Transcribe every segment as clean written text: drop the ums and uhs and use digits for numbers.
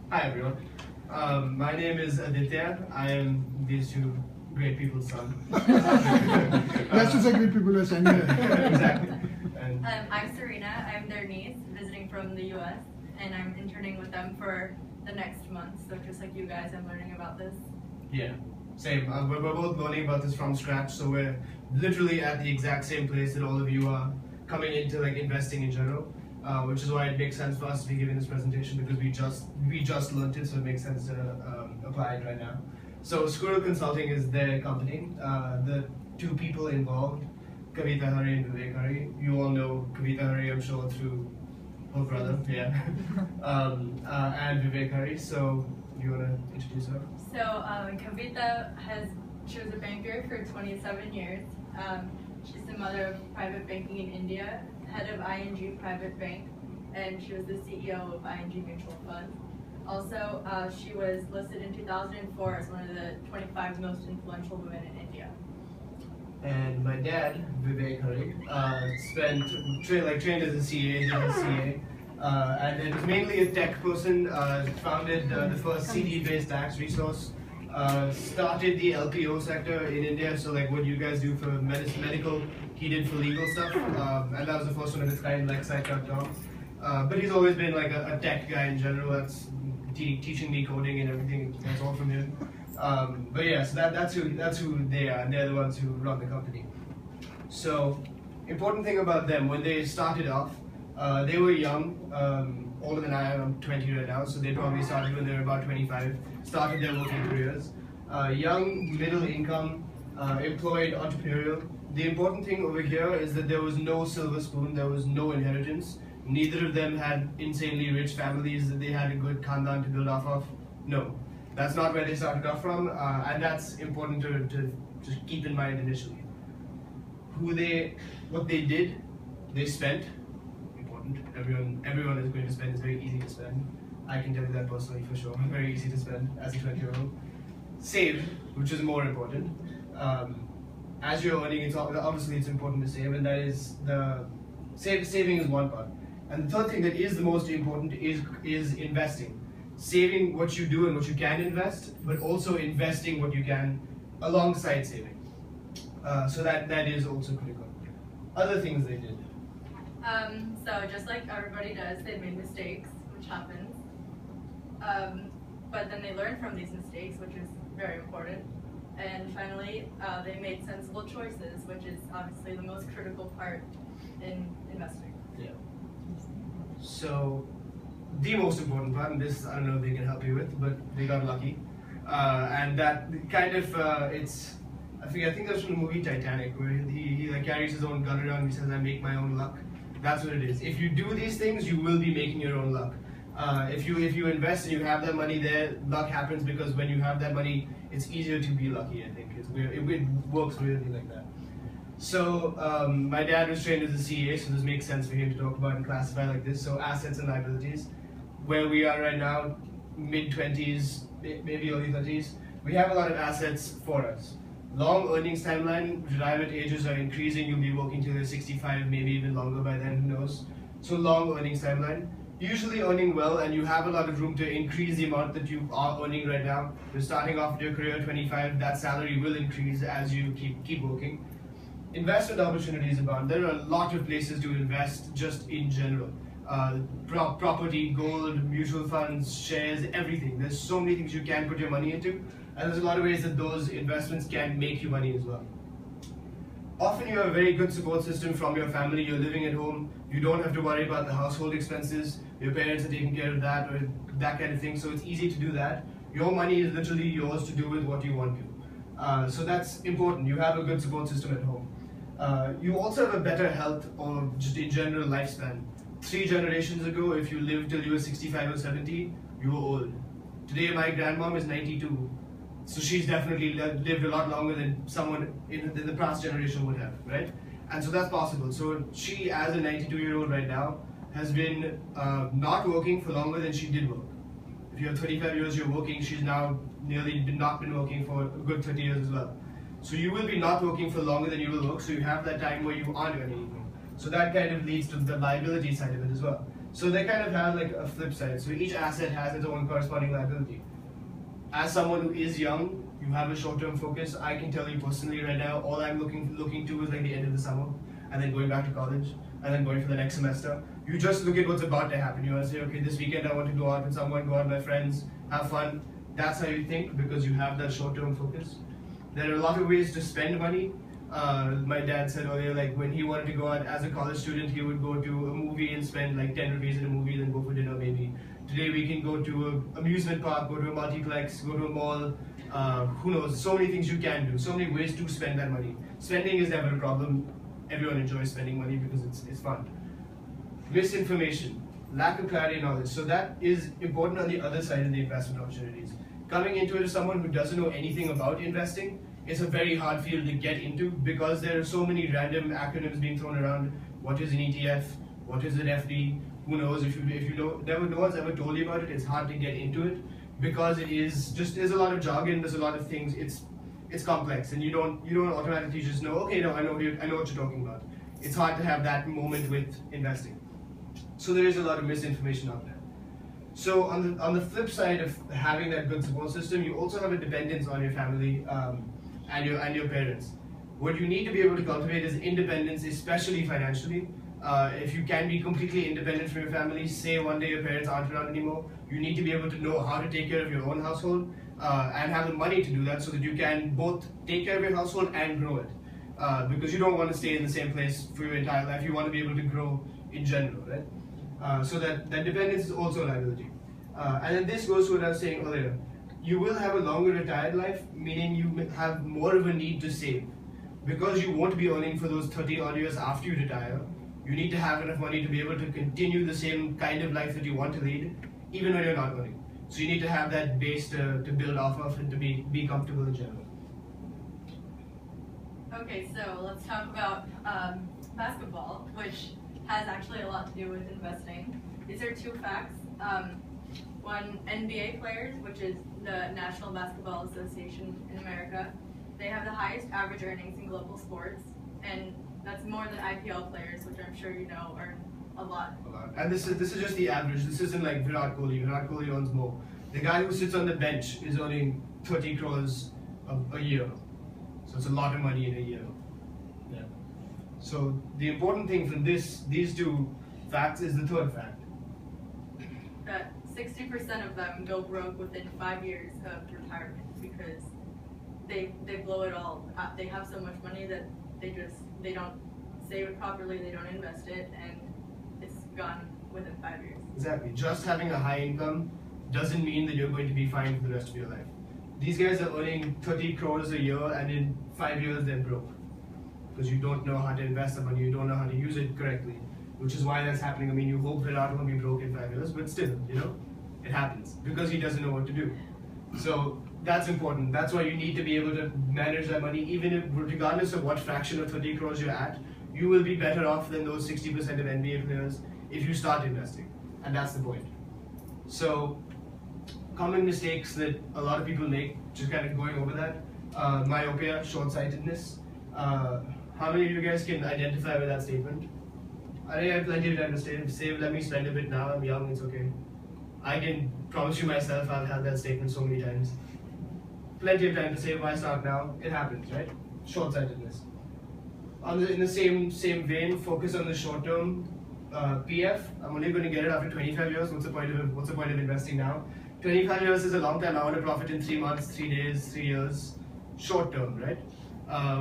Hi everyone. My name is Aditya. I am these two great people's son. Let's just say great people are saying Exactly. And I'm Serena. I'm their niece, visiting from the U.S., and I'm interning with them for the next month. So just like you guys, I'm learning about this. yeah, same. We're both learning about this from scratch, so we're literally at the exact same place that all of you are coming into like investing in general. Which is why it makes sense for us to be giving this presentation because we just learned it, so it makes sense to apply it right now. So Squirrel Consulting is their company. The two people involved, Kavita Hari and Vivek Hari. You all know Kavita Hari, I'm sure, through her brother, yeah, and Vivek Hari. So you want to introduce her? So Kavita she was a banker for 27 years. She's the mother of private banking in India, head of ING Private Bank, and she was the CEO of ING Mutual Fund. Also, she was listed in 2004 as one of the 25 most influential women in India. And my dad, Vivek Hari, trained as a CA, did his CA, and it was mainly a tech person. Founded the first CD-based tax resource. Started the LPO sector in India, so like what you guys do for medical, he did for legal stuff, and that was the first one of its kind, like Site.com. But he's always been like a tech guy in general. That's teaching me coding and everything. That's all from him. But yeah, so that's who they are, and they're the ones who run the company. So, important thing about them, when they started off, they were young, older than I am. I'm 20 right now, so they probably started when they were about 25. Started their working careers. Young, middle income, employed, entrepreneurial. The important thing over here is that there was no silver spoon. There was no inheritance. Neither of them had insanely rich families that they had a good khandan to build off of. No, that's not where they started off from, and that's important to just keep in mind initially. What they did, they spent. Important. Everyone is going to spend. It's very easy to spend. I can tell you that personally for sure. Very easy to spend as a 20-year-old. Save, which is more important. As you're earning, it's important to save, and that is saving is one part. And the third thing that is the most important is investing. Saving what you do and what you can invest, but also investing what you can alongside saving. So that is also critical. Other things they did. So just like everybody does, they made mistakes, which happens. But then they learned from these mistakes, which is very important. And finally, they made sensible choices, which is obviously the most critical part in investing. Yeah. So, the most important part, and this I don't know if they can help you with, but they got lucky. And that kind of, I think that's from the movie Titanic, where he like carries his own gun around and he says, I make my own luck. That's what it is. If you do these things, you will be making your own luck. If you invest and you have that money there, luck happens because when you have that money, it's easier to be lucky, I think. It works really like that. So, my dad was trained as a CA, so this makes sense for him to talk about and classify like this. So, assets and liabilities. Where we are right now, mid-20s, maybe early 30s, we have a lot of assets for us. Long earnings timeline, retirement ages are increasing, you'll be working till you're 65, maybe even longer by then, who knows. So, long earnings timeline. Usually earning well, and you have a lot of room to increase the amount that you are earning right now. You're starting off your career at 25, that salary will increase as you keep working. Investment opportunities abound. There are a lot of places to invest just in general. Property, gold, mutual funds, shares, everything. There's so many things you can put your money into, and there's a lot of ways that those investments can make you money as well. Often you have a very good support system from your family, you're living at home, you don't have to worry about the household expenses, your parents are taking care of that or that kind of thing, so it's easy to do that. Your money is literally yours to do with what you want to. So that's important, you have a good support system at home. You also have a better health or just in general lifespan. 3 generations ago, if you lived till you were 65 or 70, you were old. Today my grandmom is 92. So she's definitely lived a lot longer than someone in the past generation would have, right? And so that's possible. So she, as a 92-year-old right now, has been not working for longer than she did work. If you're 35 years, you're working, she's now nearly not been working for a good 30 years as well. So you will be not working for longer than you will work, so you have that time where you aren't earning anything. So that kind of leads to the liability side of it as well. So they kind of have like a flip side. So each asset has its own corresponding liability. As someone who is young, you have a short-term focus. I can tell you personally right now, all I'm looking to is like the end of the summer, and then going back to college, and then going for the next semester. You just look at what's about to happen. You want to say, okay, this weekend I want to go out with someone, go out with my friends, have fun. That's how you think because you have that short-term focus. There are a lot of ways to spend money. My dad said earlier, like when he wanted to go out as a college student, he would go to a movie and spend like 10 rupees at a movie, then go for dinner maybe. Today we can go to an amusement park, go to a multiplex, go to a mall. Who knows? So many things you can do. So many ways to spend that money. Spending is never a problem. Everyone enjoys spending money because it's fun. Misinformation, lack of clarity and knowledge. So that is important on the other side of the investment opportunities. Coming into it as someone who doesn't know anything about investing, it's a very hard field to get into because there are so many random acronyms being thrown around. What is an ETF? What is an FD? Who knows? If you know, no one's ever told you about it. It's hard to get into it because it is just there's a lot of jargon. There's a lot of things. It's complex, and you don't automatically just know. Okay, no, I know what you're talking about. It's hard to have that moment with investing. So there is a lot of misinformation out there. So on the flip side of having that good support system, you also have a dependence on your family and your parents. What you need to be able to cultivate is independence, especially financially. If you can be completely independent from your family, say one day your parents aren't around anymore, you need to be able to know how to take care of your own household and have the money to do that so that you can both take care of your household and grow it. Because you don't want to stay in the same place for your entire life, you want to be able to grow in general, right? So that dependence is also a liability. And then this goes to what I was saying earlier. You will have a longer retired life, meaning you have more of a need to save. Because you won't be earning for those 30 odd years after you retire, you need to have enough money to be able to continue the same kind of life that you want to lead, even when you're not earning. So you need to have that base to build off of and to be comfortable in general. Okay, so let's talk about basketball, which has actually a lot to do with investing. These are two facts. One, NBA players, which is the National Basketball Association in America, they have the highest average earnings in global sports, and that's more than IPL players, which I'm sure you know earn a lot. And this is just the average. This isn't like Virat Kohli. Virat Kohli earns more. The guy who sits on the bench is earning 30 crores a year. So it's a lot of money in a year. Yeah. So the important thing from these two facts is the third fact. That 60% of them go broke within 5 years of retirement because they blow it all. They have so much money that they don't save it properly, they don't invest it, and it's gone within 5 years. Exactly. Just having a high income doesn't mean that you're going to be fine for the rest of your life. These guys are earning 30 crores a year, and in 5 years they're broke because you don't know how to invest the money, you don't know how to use it correctly, which is why that's happening. I mean, you hope Virat won't be broke in 5 years, but still, it happens because he doesn't know what to do. So that's important. That's why you need to be able to manage that money, even if, regardless of what fraction of 30 crores you're at, you will be better off than those 60% of NBA players if you start investing, and that's the point. So, common mistakes that a lot of people make, just kind of going over that, myopia, short-sightedness. How many of you guys can identify with that statement? I have plenty of time to save, let me spend a bit now, I'm young, it's okay. I can promise you myself I've had that statement so many times. Plenty of time to save, why start now? It happens, right? Short-sightedness. In the same vein, focus on the short term. PF, I'm only going to get it after 25 years. What's the point of investing now? 25 years is a long time. I want to profit in 3 months, 3 days, 3 years. Short term, right?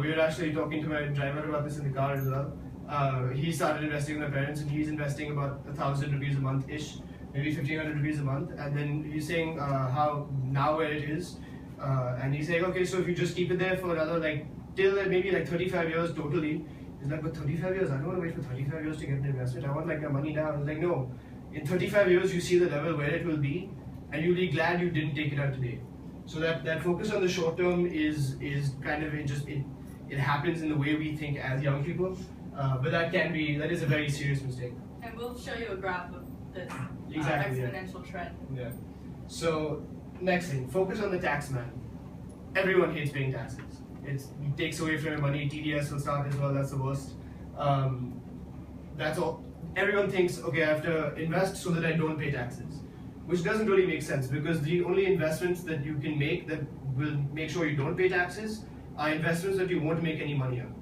We were actually talking to my driver about this in the car as well. He started investing with my parents, and he's investing about 1,000 rupees a month-ish, maybe 1,500 rupees a month. And then he's saying how now where it is, and he's saying, okay, so if you just keep it there for another till maybe 35 years totally. He's like, but 35 years, I don't want to wait for 35 years to get an investment. I want my money now. I was like, no. In 35 years, you see the level where it will be, and you'll be glad you didn't take it out today. So that focus on the short term is kind of it happens in the way we think as young people, but that is a very serious mistake. And we'll show you a graph of this exponential trend. Yeah. So next thing, focus on the tax man. Everyone hates paying taxes. It takes away from your money. TDS will start as well. That's the worst. That's all. everyone thinks, okay, I have to invest so that I don't pay taxes, which doesn't really make sense because the only investments that you can make that will make sure you don't pay taxes are investments that you won't make any money on.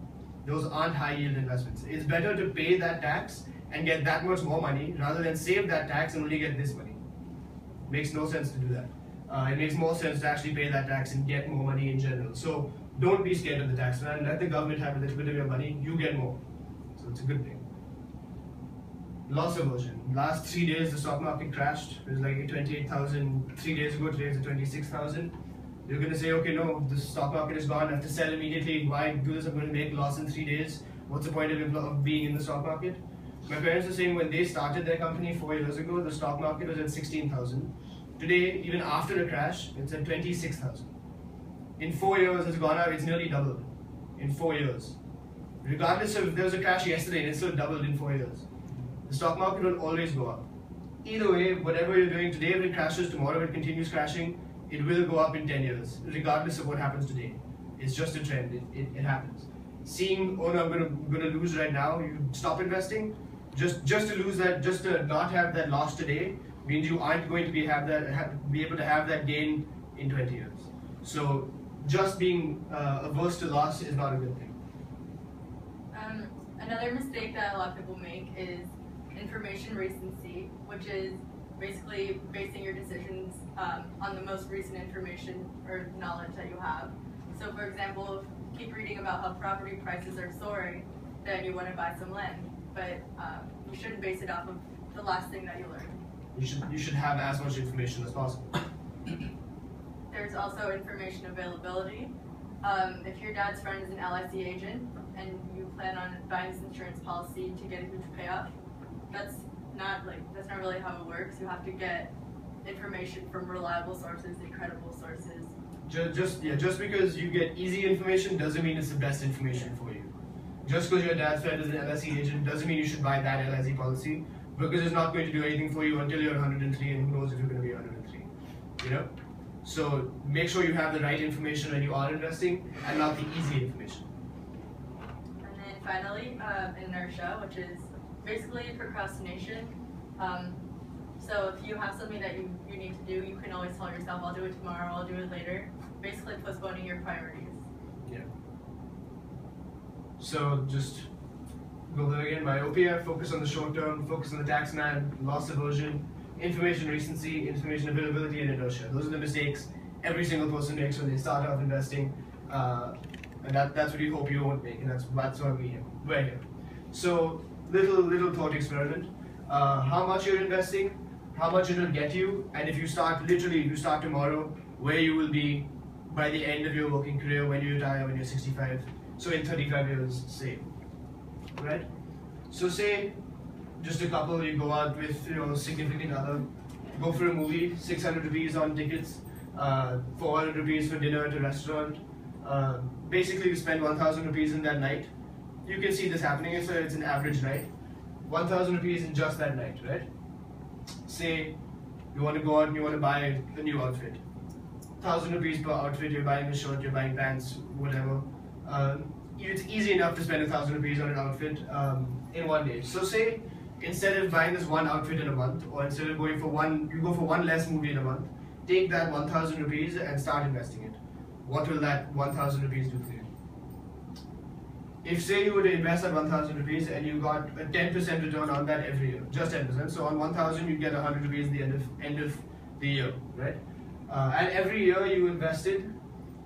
Those aren't high yield investments. It's better to pay that tax and get that much more money rather than save that tax and only get this money. Makes no sense to do that. It makes more sense to actually pay that tax and get more money in general. So don't be scared of the tax man. Let the government have a little bit of your money, you get more. So it's a good thing. Loss aversion. Last 3 days the stock market crashed. It was like 28,000 3 days ago, today it's at 26,000. You're going to say, okay, no, the stock market is gone, I have to sell immediately. Why do this? I'm going to make loss in 3 days. What's the point of being in the stock market? My parents are saying when they started their company 4 years ago, the stock market was at 16,000. Today, even after the crash, it's at 26,000. In 4 years, it's gone up, it's nearly doubled. In 4 years. Regardless of if there was a crash yesterday and it still doubled in 4 years. The stock market will always go up. Either way, whatever you're doing today, if it crashes, tomorrow it continues crashing, it will go up in 10 years, regardless of what happens today. It's just a trend, it happens. Seeing, oh no, I'm gonna lose right now, you stop investing, just to lose that, just to not have that loss today, means you aren't going to be able to have that gain in 20 years. So just being averse to loss is not a good thing. Another mistake that a lot of people make is information recency, which is basically basing your decisions on the most recent information or knowledge that you have. So for example, if you keep reading about how property prices are soaring, then you want to buy some land, but you shouldn't base it off of the last thing that you learned. You should have as much information as possible. There's also information availability. If your dad's friend is an LIC agent and you plan on buying this insurance policy to get a huge payoff, that's not really how it works. You have to get information from reliable sources and credible sources. Just because you get easy information doesn't mean it's the best information for you. Just because your dad's friend is an LIC agent doesn't mean you should buy that LIC policy, because it's not going to do anything for you until you're 103, and who knows if you're going to be 103. You know? So make sure you have the right information when you are investing and not the easy information. And then finally, inertia, which is basically procrastination. So if you have something that you need to do, you can always tell yourself, I'll do it tomorrow, I'll do it later. Basically postponing your priorities. Yeah. So just go there again. Myopia, focus on the short term, focus on the tax man, loss aversion, information recency, information availability, and inertia. Those are the mistakes every single person makes when they start off investing. And that's what we hope you won't make, and that's why we're here. So little thought experiment. How much you're investing, how much it will get you, and if you start tomorrow, where you will be by the end of your working career when you retire when you're 65. So in 35 years, say, right? So say just a couple, you go out with significant other, go for a movie, 600 rupees on tickets, 400 rupees for dinner at a restaurant. Basically, you spend 1,000 rupees in that night. You can see this happening, so it's an average night. 1,000 rupees in just that night, right? Say you want to go out and you want to buy a new outfit. 1,000 rupees per outfit, you're buying a shirt, you're buying pants, whatever. It's easy enough to spend 1,000 rupees on an outfit in one day. So say instead of buying this one outfit in a month, or instead of going for you go for one less movie in a month, take that 1,000 rupees and start investing it. What will that 1,000 rupees do for you? If say you were to invest that 1,000 rupees and you got a 10% return on that every year, just 10%. So on 1,000 you get 100 rupees at the end of the year, right? And every year you invested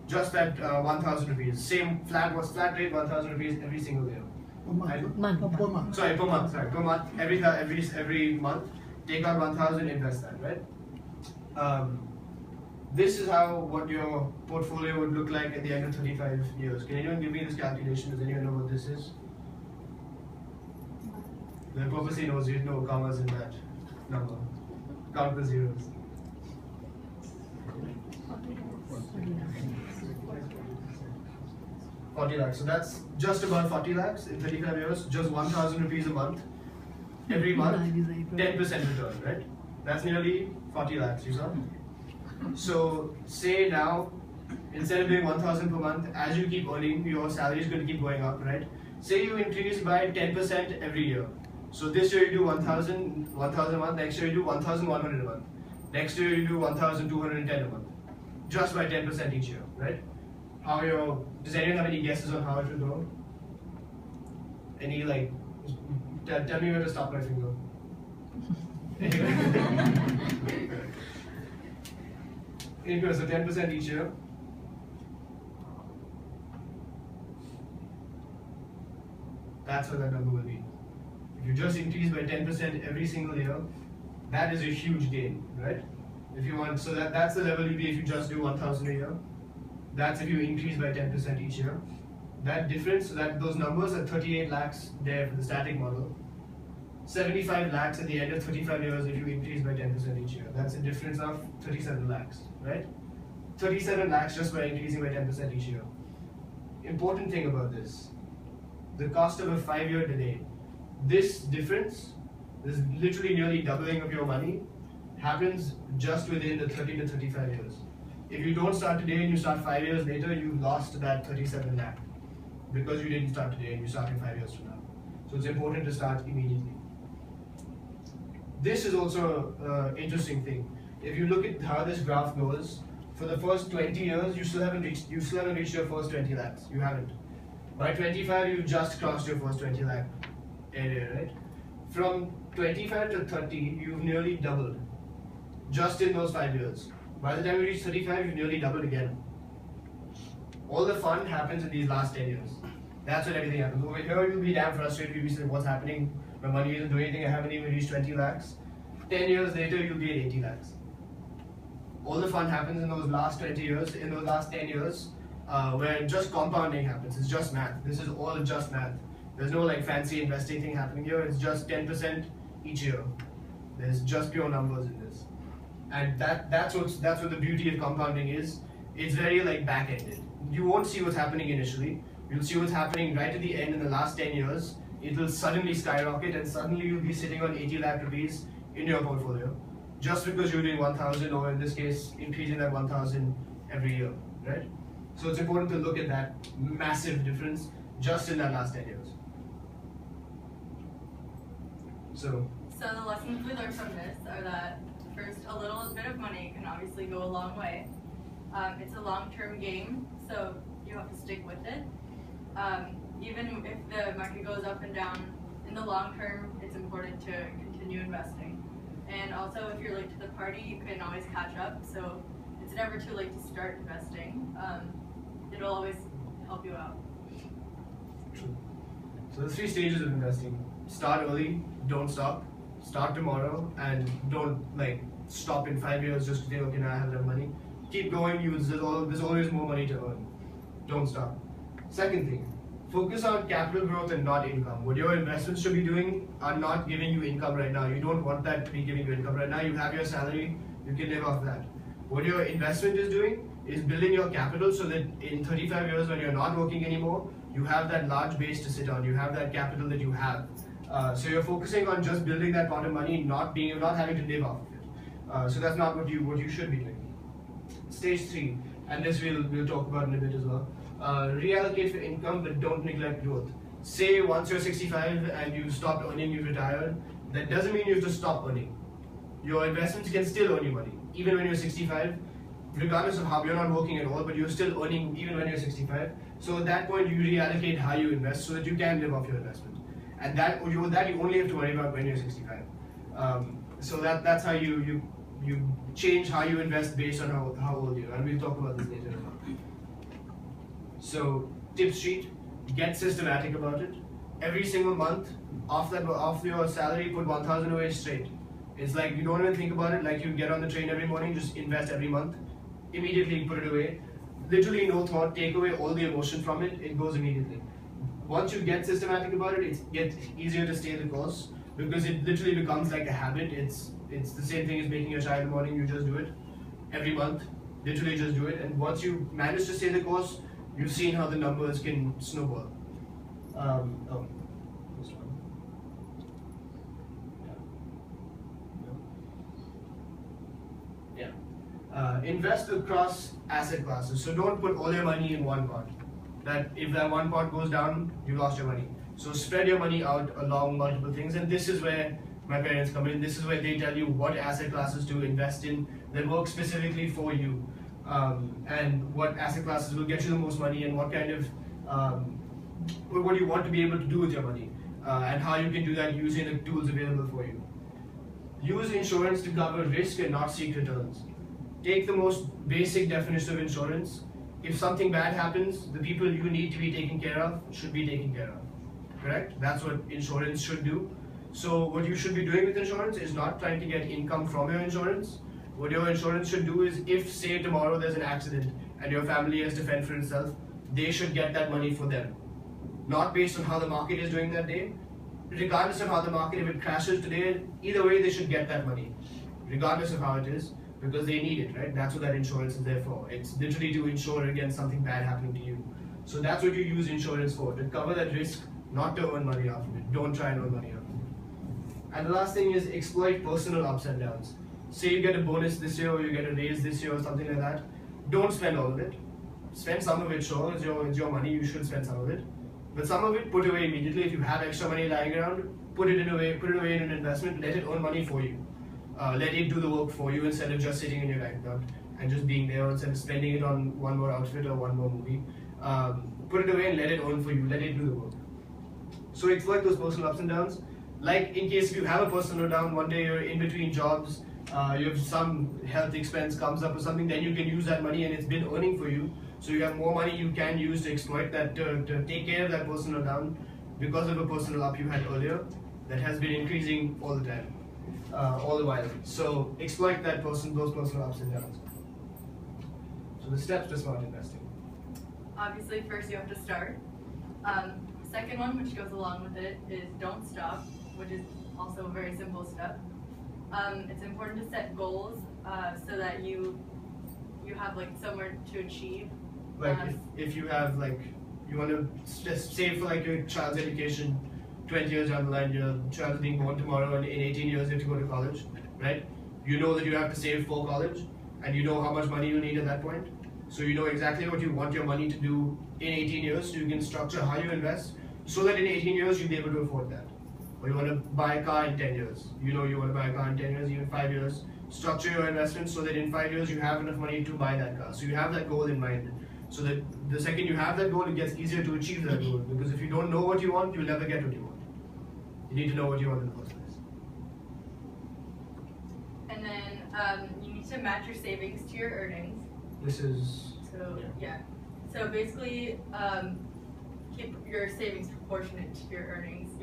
just that 1,000 rupees. Same flat rate, 1,000 rupees every single year. Per month. Per month. Every month, take out 1,000, invest that, right? This is what your portfolio would look like at the end of 35 years. Can anyone give me this calculation? Does anyone know what this is? The purposely knows you know commas in that number. Count the zeros. 40 lakhs. So that's just about 40 lakhs in 35 years, just 1,000 rupees a month. Every month, 10% return, right? That's nearly 40 lakhs, you saw? So say now, instead of doing 1,000 per month, as you keep earning, your salary is going to keep going up, right? Say you increase by 10% every year. So this year you do 1,000 a month, next year you do 1,100 a month. Next year you do 1,210 a month. Just by 10% each year, right? Does anyone have any guesses on how it will go? Any tell me where to stop my finger. Anyway, so 10% each year. That's what that number will be. If you just increase by 10% every single year, that is a huge gain, right? If you want, so that's the level you'll be if you just do 1,000 a year. That's if you increase by 10% each year. That difference, those numbers are 38 lakhs there for the static model. 75 lakhs at the end of 35 years if you increase by 10% each year. That's a difference of 37 lakhs, right? 37 lakhs just by increasing by 10% each year. Important thing about this, the cost of a 5-year delay. This difference, this literally nearly doubling of your money, happens just within the 30 to 35 years. If you don't start today and you start 5 years later, you've lost that 37 lakh because you didn't start today and you start in 5 years from now. So it's important to start immediately. This is also an interesting thing. If you look at how this graph goes, for the first 20 years, you still haven't reached your first 20 lakhs. You haven't. By 25, you've just crossed your first 20 lakh area, right? From 25 to 30, you've nearly doubled just in those 5 years. By the time you reach 35, you've nearly doubled again. All the fun happens in these last 10 years. That's when everything happens. Over here, you'll be damn frustrated. You'll be saying, what's happening? My money isn't doing anything. I haven't even reached 20 lakhs. 10 years later, you'll be at 80 lakhs. All the fun happens in those last 20 years, in those last 10 years, where just compounding happens. It's just math. This is all just math. There's no fancy investing thing happening here. It's just 10% each year. There's just pure numbers in this. And that's what the beauty of compounding is. It's very back-ended. You won't see what's happening initially. You'll see what's happening right at the end in the last 10 years. It will suddenly skyrocket and suddenly you'll be sitting on 80 lakh rupees in your portfolio just because you're doing 1,000 or in this case increasing that 1,000 every year, right? So it's important to look at that massive difference just in that last 10 years. So the lessons we learned from this are that first, a little bit of money can obviously go a long way. It's a long-term game, so you have to stick with it. Even if the market goes up and down, in the long term, it's important to continue investing. And also, if you're late to the party, you can always catch up. So it's never too late to start investing. It'll always help you out. True. So the 3 stages of investing: start early, don't stop, start tomorrow, and don't stop in 5 years just to think, okay, now I have enough money. Keep going. There's always more money to earn. Don't stop. Second thing, focus on capital growth and not income. What your investments should be doing are not giving you income right now. You don't want that to be giving you income right now. You have your salary, you can live off that. What your investment is doing is building your capital so that in 35 years when you're not working anymore, you have that large base to sit on. You have that capital that you have. So you're focusing on just building that pot of money, not having to live off of it. So that's not what you should be doing. Stage 3, and this we'll talk about in a bit as well. Reallocate for income, but don't neglect growth. Say once you're 65 and you stopped earning, you retired, that doesn't mean you have to stop earning. Your investments can still earn you money, even when you're 65, regardless of how you're not working at all, but you're still earning even when you're 65. So at that point, you reallocate how you invest so that you can live off your investment. And that you only have to worry about when you're 65. So that's how you change how you invest based on how old you are, and we'll talk about this later. So tip sheet, get systematic about it. Every single month, off your salary, put 1,000 away straight. It's you don't even think about it, you get on the train every morning, just invest every month. Immediately put it away. Literally no thought, take away all the emotion from it, it goes immediately. Once you get systematic about it, it gets easier to stay the course because it literally becomes like a habit. It's the same thing as making your chai in the morning, you just do it every month, literally just do it. And once you manage to stay the course, you've seen how the numbers can snowball. This one. Yeah. Invest across asset classes. So don't put all your money in one pot. That if that one pot goes down, you lost your money. So spread your money out along multiple things, and this is where my parents come in. This is where they tell you what asset classes to invest in that work specifically for you, and what asset classes will get you the most money, and what kind of what you want to be able to do with your money, and how you can do that using the tools available for you. Use insurance to cover risk and not seek returns. Take the most basic definition of insurance. If something bad happens, the people you need to be taken care of should be taken care of. Correct? That's what insurance should do. So what you should be doing with insurance is not trying to get income from your insurance. What your insurance should do is, if say tomorrow there's an accident and your family has to fend for itself, they should get that money for them. Not based on how the market is doing that day. Regardless of how the market, if it crashes today, either way they should get that money. Regardless of how it is, because they need it, right? That's what that insurance is there for. It's literally to insure against something bad happening to you. So that's what you use insurance for, to cover that risk, not to earn money off of it. Don't try and earn money off of it. And the last thing is exploit personal ups and downs. Say you get a bonus this year, or you get a raise this year, or something like that. Don't spend all of it. Spend some of it, sure, it's your money, you should spend some of it. But some of it, put away immediately. If you have extra money lying around, put it away in an investment, let it earn money for you. Let it do the work for you instead of just sitting in your bank account and just being there, instead of spending it on one more outfit or one more movie. Put it away and let it earn for you, let it do the work. So exploit those personal ups and downs. Like in case you have a personal down, one day you're in between jobs, you have some health expense comes up or something, then you can use that money and it's been earning for you. So you have more money you can use to exploit that, to take care of that personal down because of a personal up you had earlier that has been increasing all the time, all the while. So exploit those personal ups and downs. So the steps to smart investing. Obviously, first you have to start. Second one, which goes along with it, is don't stop, which is also a very simple step. It's important to set goals so that you have like somewhere to achieve. Like if you have like, you want to save for like your child's education, 20 years down the line, your child is being born tomorrow, and in 18 years you have to go to college, right? You know that you have to save for college, and you know how much money you need at that point. So you know exactly what you want your money to do in 18 years, so you can structure how you invest, so that in 18 years you'll be able to afford that. Or you want to buy a car in 10 years. You know you want to buy a car in 10 years, even 5 years. Structure your investments so that in 5 years you have enough money to buy that car. So you have that goal in mind. So that the second you have that goal, it gets easier to achieve that goal. Because if you don't know what you want, you'll never get what you want. You need to know what you want in the first place. And then you need to match your savings to your earnings. This is... So, yeah. So basically, keep your savings proportionate to your earnings.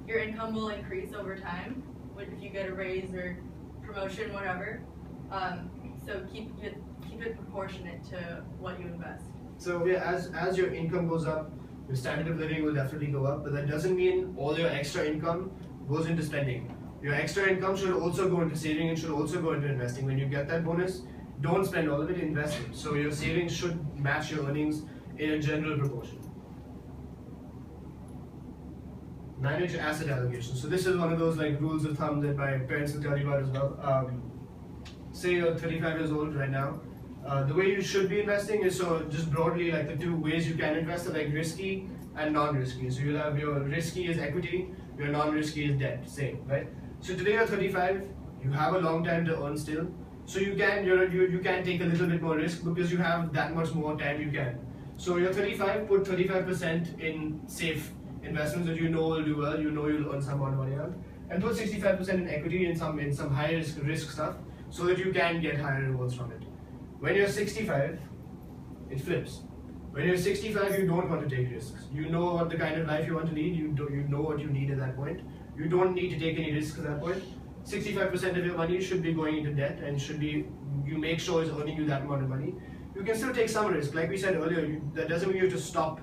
Your income will increase over time if you get a raise or promotion, whatever. So keep it proportionate to what you invest. So yeah, as your income goes up, your standard of living will definitely go up, but that doesn't mean all your extra income goes into spending. Your extra income should also go into saving and should also go into investing. When you get that bonus, don't spend all of it, invest it. So your savings should match your earnings in a general proportion. Manage asset allocation. So this is one of those like rules of thumb that my parents will tell you about as well. Say you're 35 years old right now. The way you should be investing is, so just broadly, like the two ways you can invest are like risky and non-risky. So you'll have your risky is equity, your non-risky is debt, say, right? So today you're 35, you have a long time to earn still. So you can take a little bit more risk because you have that much more time you can. So you're 35, put 35% in safe investments that you know will do well, you know you'll earn some amount of money out, and put 65% in equity in some high risk stuff so that you can get higher rewards from it. When you're 65, it flips. When you're 65, you don't want to take risks. You know what the kind of life you want to lead, you know what you need at that point. You don't need to take any risks at that point. 65% of your money should be going into debt and you make sure it's earning you that amount of money. You can still take some risk. Like we said earlier, that doesn't mean you have to stop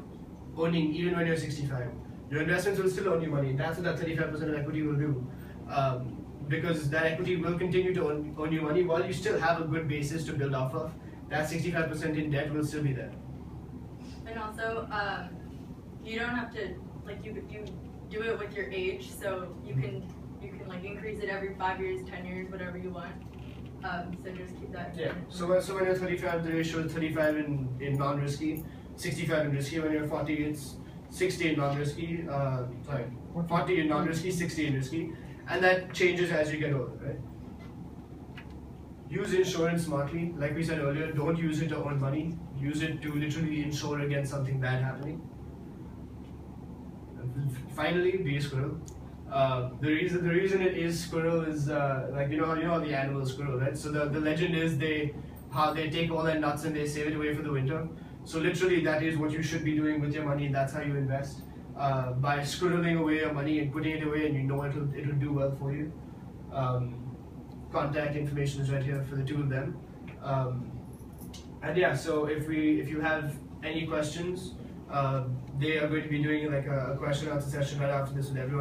earning even when you're 65. Your investments will still earn you money. That's what that 35% of equity will do. Because that equity will continue to earn you money while you still have a good basis to build off of. That 65% in debt will still be there. And also, you don't have to, like, you do it with your age, so you can like increase it every 5 years, 10 years, whatever you want. So just keep that. Yeah. So when you're 35, the ratio is 35 in non-risky, 65 in risky. When you're 40, it's 60 in non-risky, 40 in non-risky, 60 in risky, and that changes as you get older, right? Use insurance smartly. Like we said earlier, don't use it to earn money. Use it to literally insure against something bad happening. And finally, be a squirrel. The reason it is squirrel is like you know the animal squirrel, right? So the legend is how they take all their nuts and they save it away for the winter. So literally that is what you should be doing with your money. That's how you invest, by squirreling away your money and putting it away, and you know it'll do well for you. Contact information is right here for the two of them. And yeah, so if you have any questions, they are going to be doing like a question answer session right after this with everyone.